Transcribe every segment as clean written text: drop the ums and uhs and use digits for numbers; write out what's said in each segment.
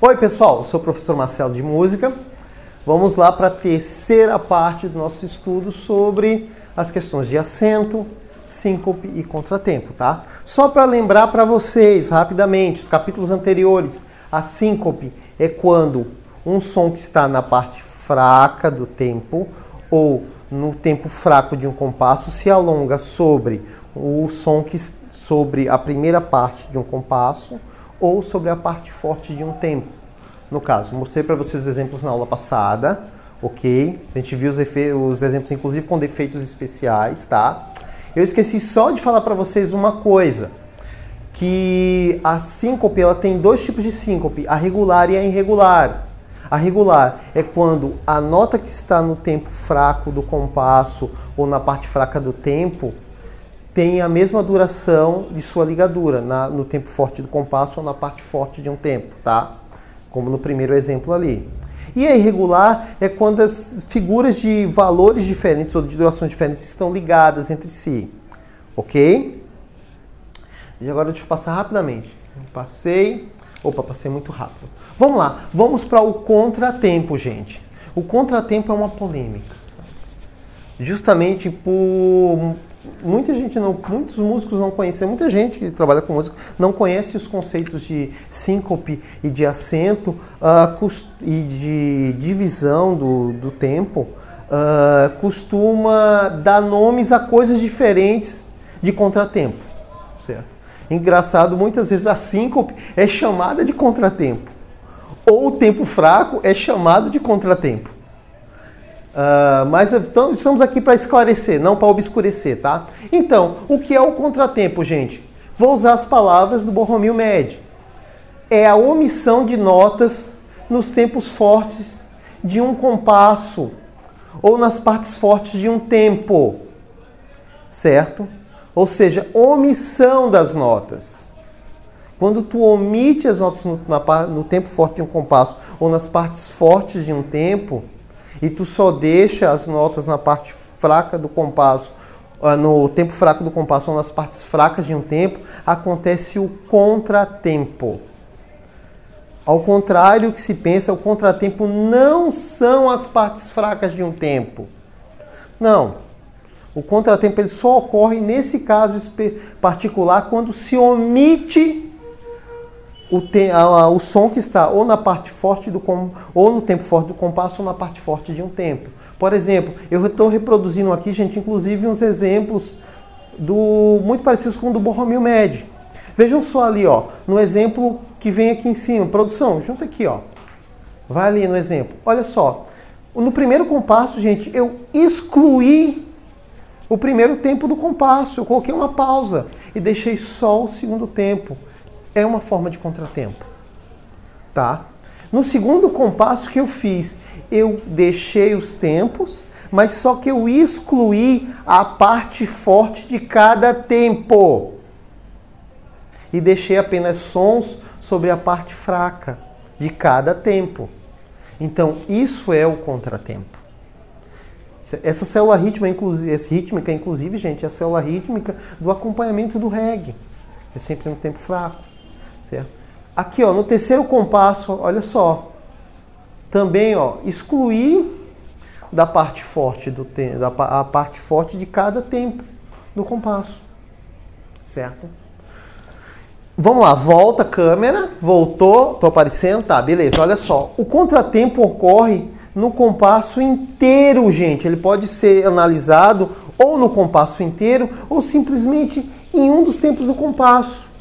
Oi pessoal, eu sou o professor Marcelo de Música. Vamos lá para a terceira parte do nosso estudo sobre as questões de acento, síncope e contratempo, tá? Só para lembrar para vocês rapidamente, os capítulos anteriores, a síncope é quando um som que está na parte fraca do tempo ou no tempo fraco de um compasso se alonga sobre o som sobre a primeira parte de um compasso ou sobre a parte forte de um tempo. No caso, mostrei para vocês os exemplos na aula passada, ok? A gente viu os exemplos, inclusive, com defeitos especiais, tá? Eu esqueci só de falar para vocês uma coisa, que a síncope, ela tem dois tipos de síncope, a regular e a irregular. A regular é quando a nota que está no tempo fraco do compasso ou na parte fraca do tempo tem a mesma duração de sua ligadura no tempo forte do compasso ou na parte forte de um tempo, tá? Como no primeiro exemplo ali. E a irregular é quando as figuras de valores diferentes ou de durações diferentes estão ligadas entre si, ok? E agora deixa eu passar rapidamente. Passei muito rápido. Vamos lá, vamos para o contratempo, gente. O contratempo é uma polêmica, sabe? Justamente por muitos músicos não conhecem, muita gente que trabalha com música não conhece os conceitos de síncope e de acento e de divisão do tempo, costuma dar nomes a coisas diferentes de contratempo, certo? Engraçado, muitas vezes a síncope é chamada de contratempo, ou o tempo fraco é chamado de contratempo. Mas então, estamos aqui para esclarecer, não para obscurecer, tá? Então, o que é o contratempo, gente? Vou usar as palavras do Borromeo Mede. É a omissão de notas nos tempos fortes de um compasso ou nas partes fortes de um tempo, certo? Ou seja, omissão das notas. Quando tu omite as notas no tempo forte de um compasso ou nas partes fortes de um tempo, e tu só deixa as notas na parte fraca do compasso, no tempo fraco do compasso ou nas partes fracas de um tempo, acontece o contratempo. Ao contrário do que se pensa, o contratempo não são as partes fracas de um tempo. Não. O contratempo ele só ocorre nesse caso particular quando se omite o som que está ou na parte forte ou no tempo forte do compasso ou na parte forte de um tempo. Por exemplo, eu estou reproduzindo aqui, gente, inclusive uns exemplos muito parecidos com o do Borromeo Mede. Vejam só ali, ó, no exemplo que vem aqui em cima. Produção, junta aqui, ó. Vai ali no exemplo. Olha só. No primeiro compasso, gente, eu excluí o primeiro tempo do compasso. Eu coloquei uma pausa e deixei só o segundo tempo. É uma forma de contratempo, tá? No segundo compasso que eu fiz, eu deixei os tempos, mas só que eu excluí a parte forte de cada tempo. E deixei apenas sons sobre a parte fraca de cada tempo. Então, isso é o contratempo. Essa célula rítmica, inclusive, gente, é a célula rítmica do acompanhamento do reggae. É sempre no tempo fraco. Certo? Aqui, ó, no terceiro compasso, olha só, também, ó, excluir da parte forte a parte forte de cada tempo do compasso, certo? Vamos lá, volta a câmera, voltou, tô aparecendo, tá, beleza, olha só, o contratempo ocorre no compasso inteiro, gente, ele pode ser analisado ou no compasso inteiro ou simplesmente em um dos tempos do compasso.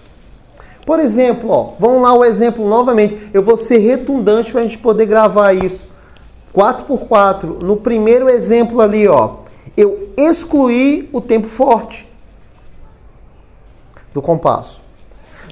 Por exemplo, ó, vamos lá o exemplo novamente. Eu vou ser redundante para a gente poder gravar isso. 4x4. No primeiro exemplo ali, ó, eu excluí o tempo forte do compasso.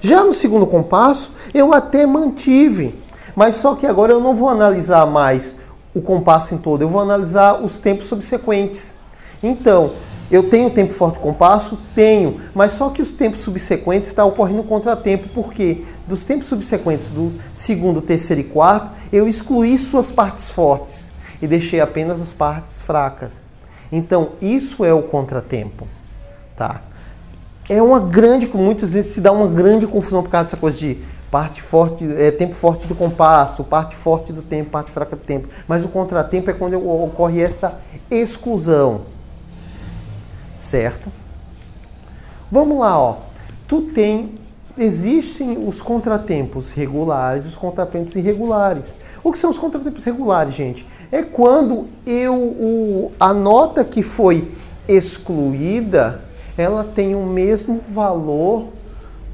Já no segundo compasso, eu até mantive. Mas só que agora eu não vou analisar mais o compasso em todo. Eu vou analisar os tempos subsequentes. Então, eu tenho o tempo forte do compasso? Tenho, mas só que os tempos subsequentes estão ocorrendo contratempo, porque dos tempos subsequentes do segundo, terceiro e quarto, eu excluí suas partes fortes e deixei apenas as partes fracas. Então, isso é o contratempo, tá? Muitas vezes se dá uma grande confusão por causa dessa coisa de parte forte, tempo forte do compasso, parte forte do tempo, parte fraca do tempo. Mas o contratempo é quando ocorre esta exclusão. Certo? Vamos lá, ó. Existem os contratempos regulares e os contratempos irregulares. O que são os contratempos regulares, gente? É quando a nota que foi excluída, ela tem o mesmo valor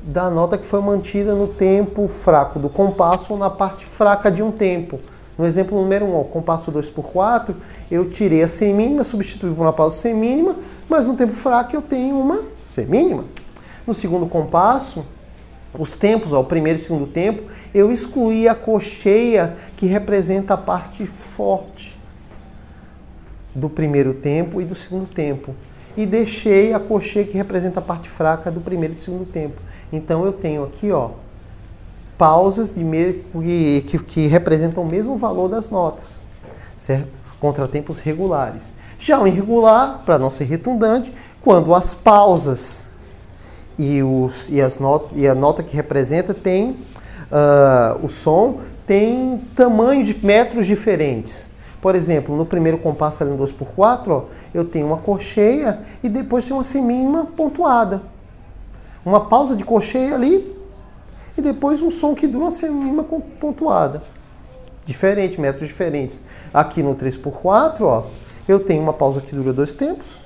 da nota que foi mantida no tempo fraco do compasso ou na parte fraca de um tempo. No exemplo número 1, ó, compasso 2/4, eu tirei a semínima, substituí por uma pausa semínima, mas no tempo fraco eu tenho uma semínima. No segundo compasso, os tempos, ó, o primeiro e o segundo tempo, eu excluí a cocheia que representa a parte forte do primeiro tempo e do segundo tempo. E deixei a cocheia que representa a parte fraca do primeiro e do segundo tempo. Então eu tenho aqui, ó, pausas que representam o mesmo valor das notas, certo? Contratempos regulares. Já o irregular, para não ser redundante, quando as pausas e a nota que representa tem o som tem tamanho de metros diferentes. Por exemplo, no primeiro compasso ali no 2/4, ó, eu tenho uma cocheia e depois tem uma semínima pontuada. Uma pausa de cocheia ali e depois um som que dura uma semínima pontuada. Diferente, metros diferentes. Aqui no 3/4, ó, eu tenho uma pausa que dura 2 tempos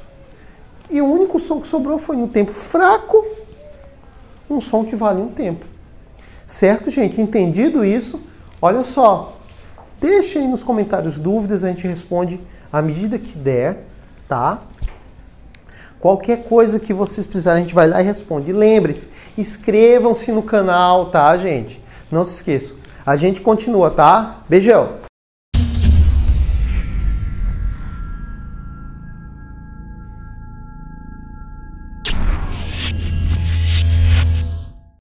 e o único som que sobrou foi no tempo fraco, um som que vale 1 tempo. Certo, gente? Entendido isso? Olha só. Deixa aí nos comentários dúvidas, a gente responde à medida que der, tá? Qualquer coisa que vocês precisarem, a gente vai lá e responde. Lembre-se, inscrevam-se no canal, tá, gente? Não se esqueçam. A gente continua, tá? Beijão!